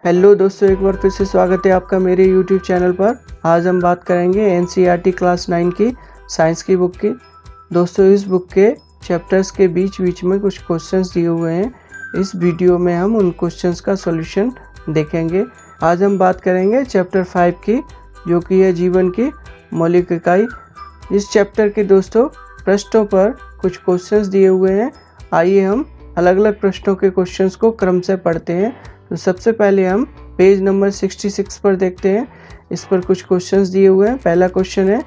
Hello दोस्तों, एक बार फिर से स्वागत है आपका मेरे यूट्यूब चैनल पर। आज हम बात करेंगे एनसीईआरटी क्लास 9 की साइंस की बुक की। दोस्तों, इस बुक के चैप्टर्स के बीच बीच में कुछ क्वेश्चंस दिए हुए हैं। इस वीडियो में हम उन क्वेश्चंस का सॉल्यूशन देखेंगे। आज हम बात करेंगे चैप्टर 5 की, जो कि है जीवन की मौलिक इकाई। इस चैप्टर के दोस्तों पृष्ठों पर कुछ क्वेश्चंस दिए हुए हैं। आइए हम अलग अलग पृष्ठों के क्वेश्चंस को क्रम से पढ़ते हैं। तो सबसे पहले हम पेज नंबर 66 पर देखते हैं। इस पर कुछ क्वेश्चंस दिए हुए हैं। पहला क्वेश्चन है,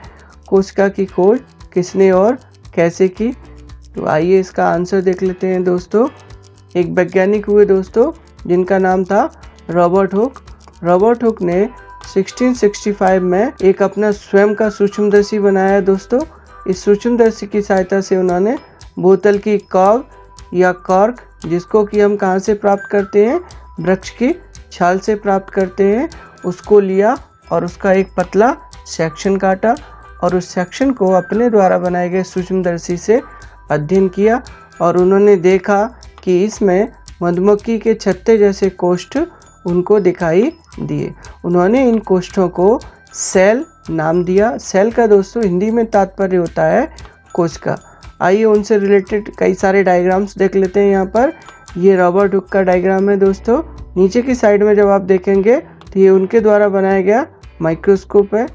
कोशिका की खोज किसने और कैसे की? तो आइए इसका आंसर देख लेते हैं दोस्तों। एक वैज्ञानिक हुए दोस्तों, जिनका नाम था रॉबर्ट हुक। रॉबर्ट हुक ने 1665 में एक अपना स्वयं का सूक्ष्मदर्शी बनाया दोस्तों। इस सूक्ष्मदर्शी की सहायता से उन्होंने बोतल की कॉर्क या कॉर्क, जिसको कि हम कहाँ से प्राप्त करते हैं, वृक्ष की छाल से प्राप्त करते हैं, उसको लिया और उसका एक पतला सेक्शन काटा और उस सेक्शन को अपने द्वारा बनाए गए सूक्ष्मदर्शी से अध्ययन किया और उन्होंने देखा कि इसमें मधुमक्खी के छत्ते जैसे कोष्ठ उनको दिखाई दिए। उन्होंने इन कोष्ठों को सेल नाम दिया। सेल का दोस्तों हिंदी में तात्पर्य होता है कोशिका। आइए उनसे रिलेटेड कई सारे डायग्राम्स देख लेते हैं। यहाँ पर ये रॉबर्ट हुक का डायग्राम है दोस्तों। नीचे की साइड में जब आप देखेंगे तो ये उनके द्वारा बनाया गया माइक्रोस्कोप है।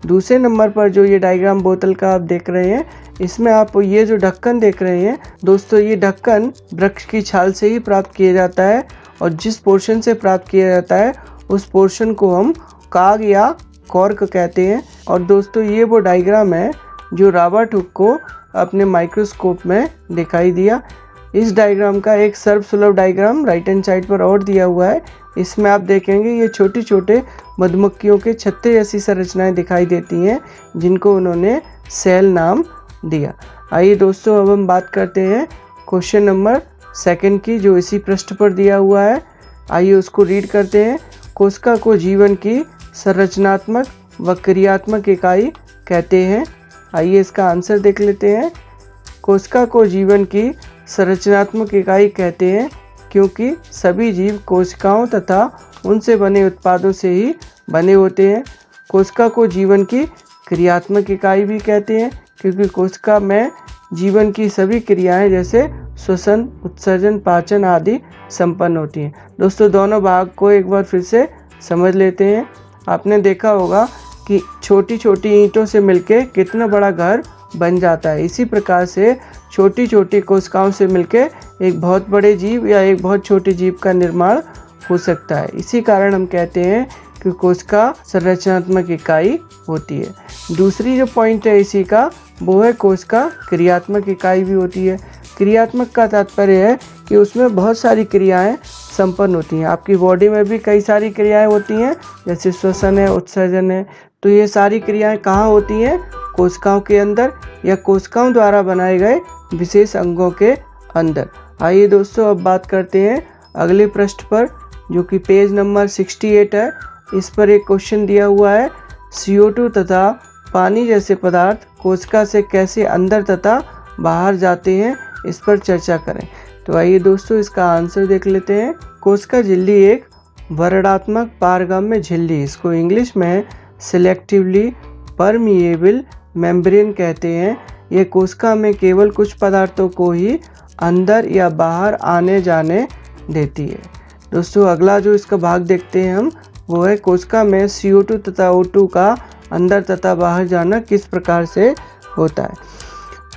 दूसरे नंबर पर जो ये डायग्राम बोतल का आप देख रहे हैं, इसमें आप ये जो ढक्कन देख रहे हैं दोस्तों, ये ढक्कन वृक्ष की छाल से ही प्राप्त किया जाता है और जिस पोर्शन से प्राप्त किया जाता है उस पोर्शन को हम काग या कॉर्क कहते हैं। और दोस्तों ये वो डायग्राम है जो रॉबर्ट हुक को अपने माइक्रोस्कोप में दिखाई दिया। इस डायग्राम का एक सर्वसुलभ डायग्राम राइट हैंड साइड पर और दिया हुआ है। इसमें आप देखेंगे ये छोटे छोटे मधुमक्खियों के छत्ते जैसी संरचनाएं दिखाई देती हैं, जिनको उन्होंने सेल नाम दिया। आइए दोस्तों अब हम बात करते हैं क्वेश्चन नंबर 2 की, जो इसी पृष्ठ पर दिया हुआ है। आइए उसको रीड करते हैं। कोशिका को जीवन की संरचनात्मक व क्रियात्मक इकाई कहते हैं। आइए इसका आंसर देख लेते हैं। कोशिका को जीवन की संरचनात्मक इकाई कहते हैं क्योंकि सभी जीव कोशिकाओं तथा उनसे बने उत्पादों से ही बने होते हैं। कोशिका को जीवन की क्रियात्मक इकाई भी कहते हैं क्योंकि कोशिका में जीवन की सभी क्रियाएं जैसे श्वसन, उत्सर्जन, पाचन आदि संपन्न होती हैं। दोस्तों दोनों भाग को एक बार फिर से समझ लेते हैं। आपने देखा होगा कि छोटी छोटी ईंटों से मिलके कितना बड़ा घर बन जाता है। इसी प्रकार से छोटी छोटी कोशिकाओं से मिलके एक बहुत बड़े जीव या एक बहुत छोटे जीव का निर्माण हो सकता है। इसी कारण हम कहते हैं कि कोशिका संरचनात्मक इकाई होती है। दूसरी जो पॉइंट है इसी का, वो है कोशिका क्रियात्मक इकाई भी होती है। क्रियात्मक का तात्पर्य है कि उसमें बहुत सारी क्रियाएं संपन्न होती हैं। आपकी बॉडी में भी कई सारी क्रियाएं होती हैं, जैसे श्वसन है, उत्सर्जन है। तो ये सारी क्रियाएं कहाँ होती हैं? कोशिकाओं के अंदर या कोशिकाओं द्वारा बनाए गए विशेष अंगों के अंदर। आइए दोस्तों अब बात करते हैं अगले पृष्ठ पर, जो कि पेज नंबर 68 है। इस पर एक क्वेश्चन दिया हुआ है, CO2 तथा पानी जैसे पदार्थ कोशिका से कैसे अंदर तथा बाहर जाते हैं, इस पर चर्चा करें। तो आइए दोस्तों इसका आंसर देख लेते हैं। कोशिका झिल्ली एक वर्णात्मक पारगम्य झिल्ली, इसको इंग्लिश में सिलेक्टिवली परमिएबल मेम्ब्रेन कहते हैं। यह कोशिका में केवल कुछ पदार्थों को ही अंदर या बाहर आने जाने देती है। दोस्तों अगला जो इसका भाग देखते हैं हम, वो है कोशिका में CO2 तथा O2 का अंदर तथा बाहर जाना किस प्रकार से होता है।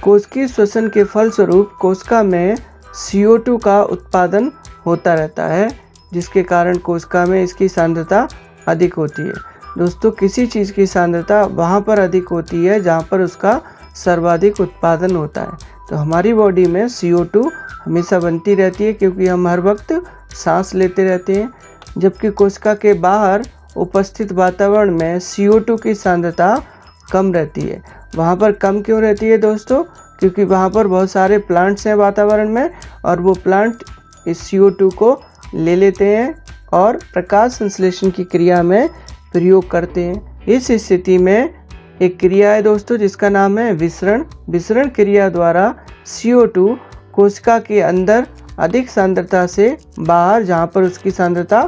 कोशिकीय श्वसन के फलस्वरूप कोशिका में CO2 का उत्पादन होता रहता है, जिसके कारण कोशिका में इसकी सांद्रता अधिक होती है। दोस्तों किसी चीज़ की सांद्रता वहाँ पर अधिक होती है जहाँ पर उसका सर्वाधिक उत्पादन होता है। तो हमारी बॉडी में CO2 हमेशा बनती रहती है क्योंकि हम हर वक्त सांस लेते रहते हैं, जबकि कोशिका के बाहर उपस्थित वातावरण में CO2 की सांद्रता कम रहती है। वहाँ पर कम क्यों रहती है दोस्तों? क्योंकि वहाँ पर बहुत सारे प्लांट्स हैं वातावरण में और वो प्लांट इस CO2 को ले लेते हैं और प्रकाश संश्लेषण की क्रिया में प्रयोग करते हैं। इस स्थिति में एक क्रिया है दोस्तों जिसका नाम है विसरण। विसरण क्रिया द्वारा CO2 कोशिका के अंदर अधिक सांद्रता से बाहर, जहाँ पर उसकी सांद्रता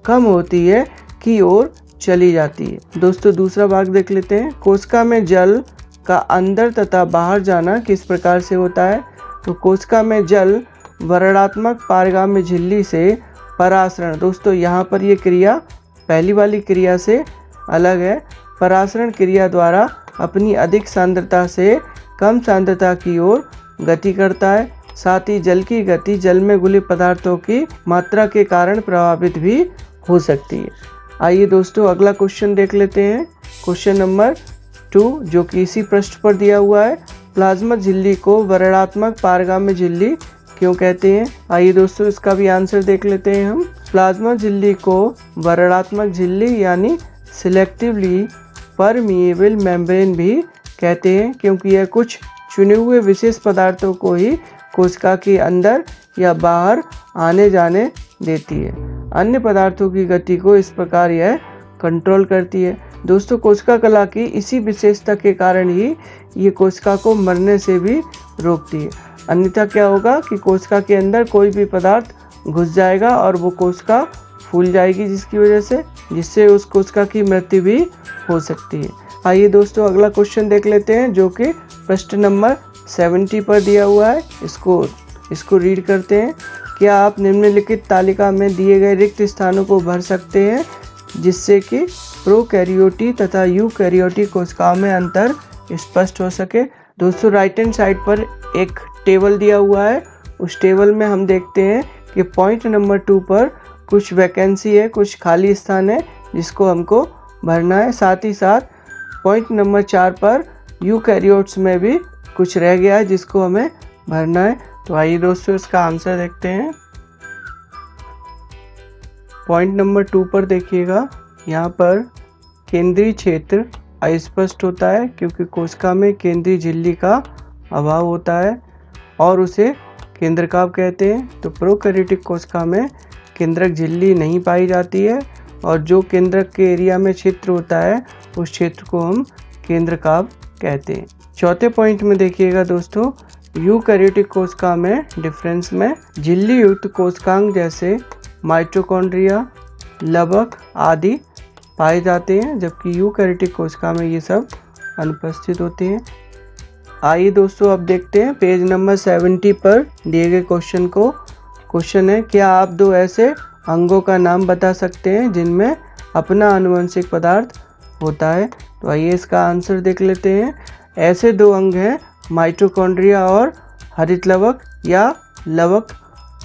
कम होती है की ओर चली जाती है। दोस्तों दूसरा भाग देख लेते हैं। कोशिका में जल का अंदर तथा बाहर जाना किस प्रकार से होता है? तो कोशिका में जल वर्णात्मक पारगाम्य झिल्ली से परासरण, दोस्तों यहाँ पर ये क्रिया पहली वाली क्रिया से अलग है। परासरण क्रिया द्वारा अपनी अधिक सांद्रता से कम सांद्रता की ओर गति करता है। साथ ही जल की गति जल में घुले पदार्थों की मात्रा के कारण प्रभावित भी हो सकती है। आइए दोस्तों अगला क्वेश्चन देख लेते हैं। क्वेश्चन नंबर 2 जो कि इसी पृष्ठ पर दिया हुआ है। प्लाज्मा झिल्ली को वर्णात्मक पारगाम्य झिल्ली क्यों कहते हैं? आइए दोस्तों इसका भी आंसर देख लेते हैं हम। प्लाज्मा झिल्ली को वर्णात्मक झिल्ली यानी सिलेक्टिवली परमिएबल मेम्ब्रेन भी कहते हैं, क्योंकि यह कुछ चुने हुए विशेष पदार्थों को ही कोशिका के अंदर या बाहर आने जाने देती है। अन्य पदार्थों की गति को इस प्रकार यह कंट्रोल करती है। दोस्तों कोशिका कला की इसी विशेषता के कारण ही ये कोशिका को मरने से भी रोकती है। अन्यथा क्या होगा कि कोशिका के अंदर कोई भी पदार्थ घुस जाएगा और वो कोशिका फूल जाएगी, जिससे उस कोशिका की मृत्यु भी हो सकती है। आइए दोस्तों अगला क्वेश्चन देख लेते हैं जो कि पृष्ठ नंबर 70 पर दिया हुआ है। इसको रीड करते हैं। क्या आप निम्नलिखित तालिका में दिए गए रिक्त स्थानों को भर सकते हैं जिससे कि प्रोकैरियोटी तथा यूकैरियोटी कोशिकाओं में अंतर स्पष्ट हो सके? दोस्तों राइट हैंड साइड पर एक टेबल दिया हुआ है। उस टेबल में हम देखते हैं कि पॉइंट नंबर 2 पर कुछ वैकेंसी है, कुछ खाली स्थान है जिसको हमको भरना है। साथ ही साथ पॉइंट नंबर 4 पर यूकैरियोट्स में भी कुछ रह गया है जिसको हमें भरना है। तो आइए दोस्तों इसका आंसर देखते हैं। पॉइंट नंबर 2 पर देखिएगा, यहाँ पर केंद्रीय क्षेत्र अस्पष्ट होता है क्योंकि कोशिका में केंद्रीय झिल्ली का अभाव होता है और उसे केंद्रकाव कहते हैं। तो प्रोकैरियोटिक कोशिका में केंद्रक झिल्ली नहीं पाई जाती है और जो केंद्रक के एरिया में क्षेत्र होता है उस क्षेत्र को हम केंद्रकाव कहते हैं। चौथे पॉइंट में देखिएगा दोस्तों, यूकैरियोटिक कोशिका में डिफरेंस में झिल्ली युक्त कोशिकांग जैसे माइटोकॉन्ड्रिया, लवक आदि पाए जाते हैं, जबकि यूकैरियोटिक कोशिका में ये सब अनुपस्थित होते हैं। आइए दोस्तों अब देखते हैं पेज नंबर 70 पर दिए गए क्वेश्चन को। क्वेश्चन है, क्या आप दो ऐसे अंगों का नाम बता सकते हैं जिनमें अपना आनुवंशिक पदार्थ होता है? तो आइए इसका आंसर देख लेते हैं। ऐसे दो अंग हैं माइटोकॉन्ड्रिया और हरित लवक या लवक।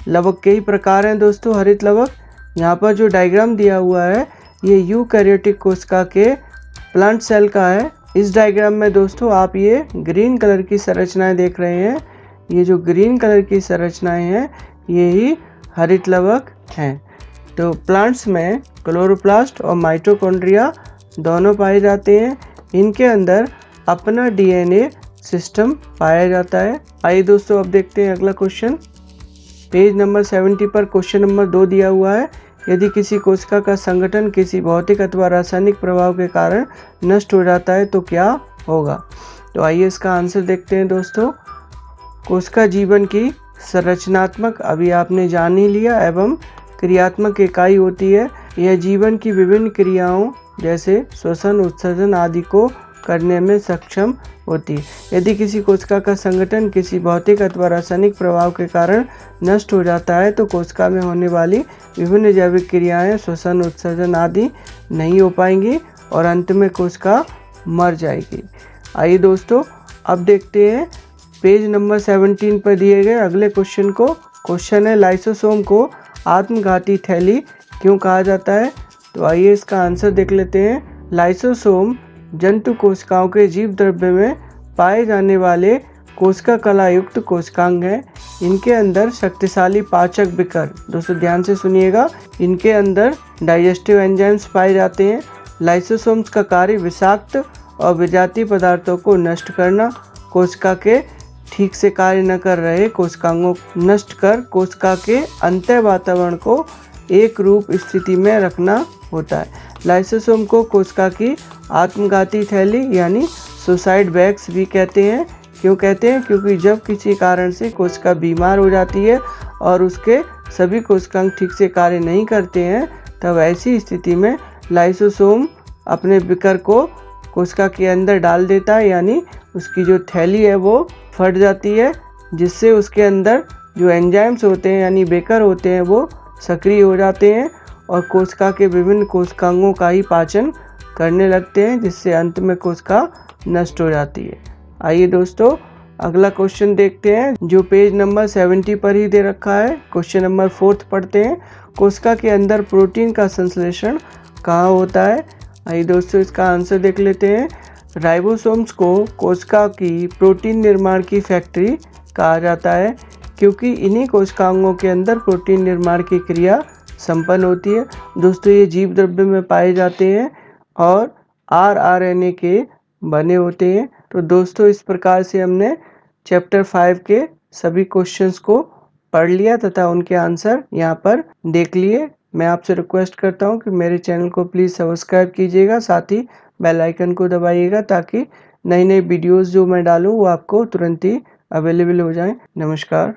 लवक के ही प्रकार हैं दोस्तों हरित लवक। यहाँ पर जो डायग्राम दिया हुआ है ये यूकैरियोटिक कोशिका के प्लांट सेल का है। इस डायग्राम में दोस्तों आप ये ग्रीन कलर की संरचनाएं देख रहे हैं। ये जो ग्रीन कलर की संरचनाएं हैं ये ही हरित लवक हैं। तो प्लांट्स में क्लोरोप्लास्ट और माइटोकॉन्ड्रिया दोनों पाए जाते हैं। इनके अंदर अपना डीएनए सिस्टम पाया जाता है। आइए दोस्तों अब देखते हैं अगला क्वेश्चन। पेज नंबर 70 पर क्वेश्चन नंबर 2 दिया हुआ है। यदि किसी कोशिका का संगठन किसी भौतिक अथवा रासायनिक प्रभाव के कारण नष्ट हो जाता है तो क्या होगा? तो आइए इसका आंसर देखते हैं दोस्तों। कोशिका जीवन की संरचनात्मक अभी आपने जान ही लिया एवं क्रियात्मक इकाई होती है। यह जीवन की विभिन्न क्रियाओं जैसे श्वसन, उत्सर्जन आदि को करने में सक्षम होती है। यदि किसी कोशिका का संगठन किसी भौतिक अथवा रासायनिक प्रभाव के कारण नष्ट हो जाता है तो कोशिका में होने वाली विभिन्न जैविक क्रियाएं, श्वसन, उत्सर्जन आदि नहीं हो पाएंगी और अंत में कोशिका मर जाएगी। आइए दोस्तों अब देखते हैं पेज नंबर 17 पर दिए गए अगले क्वेश्चन को। क्वेश्चन है, लाइसोसोम को आत्मघाती थैली क्यों कहा जाता है? तो आइए इसका आंसर देख लेते हैं। लाइसोसोम जंतु कोशिकाओं के जीव द्रव्य में पाए जाने वाले कोशिका कला युक्त कोशिकांग हैं। इनके अंदर शक्तिशाली पाचक विकर, दोस्तों ध्यान से सुनिएगा, इनके अंदर डाइजेस्टिव एंजाइम्स पाए जाते हैं। लाइसोसोम्स का कार्य विषाक्त और विजातीय पदार्थों को नष्ट करना, कोशिका के ठीक से कार्य न कर रहे कोशिकांगों को नष्ट कर कोशिका के अंतः वातावरण को एक रूप स्थिति में रखना होता है। लाइसोसोम को कोशिका की आत्मघाती थैली यानी सुसाइड बैग्स भी कहते हैं। क्यों कहते हैं? क्योंकि जब किसी कारण से कोशिका बीमार हो जाती है और उसके सभी कोशिकांग ठीक से कार्य नहीं करते हैं तब ऐसी स्थिति में लाइसोसोम अपने बिकर को कोशिका के अंदर डाल देता है, यानी उसकी जो थैली है वो फट जाती है, जिससे उसके अंदर जो एंजाइम्स होते हैं यानी बेकर होते हैं वो सक्रिय हो जाते हैं और कोशिका के विभिन्न कोशिकांगों का ही पाचन करने लगते हैं, जिससे अंत में कोशिका नष्ट हो जाती है। आइए दोस्तों अगला क्वेश्चन देखते हैं जो पेज नंबर 70 पर ही दे रखा है। क्वेश्चन नंबर 4 पढ़ते हैं। कोशिका के अंदर प्रोटीन का संश्लेषण कहाँ होता है? आइए दोस्तों इसका आंसर देख लेते हैं। राइबोसोम्स को कोशिका की प्रोटीन निर्माण की फैक्ट्री कहा जाता है, क्योंकि इन्हीं कोशिकांगों के अंदर प्रोटीन निर्माण की क्रिया संपन्न होती है। दोस्तों ये जीव द्रव्य में पाए जाते हैं और आरएनए के बने होते हैं। तो दोस्तों इस प्रकार से हमने चैप्टर 5 के सभी क्वेश्चंस को पढ़ लिया तथा उनके आंसर यहाँ पर देख लिए। मैं आपसे रिक्वेस्ट करता हूँ कि मेरे चैनल को प्लीज़ सब्सक्राइब कीजिएगा, साथ ही बेल आइकन को दबाइएगा ताकि नई नई वीडियोस जो मैं डालूँ वो आपको तुरंत ही अवेलेबल हो जाएं। नमस्कार।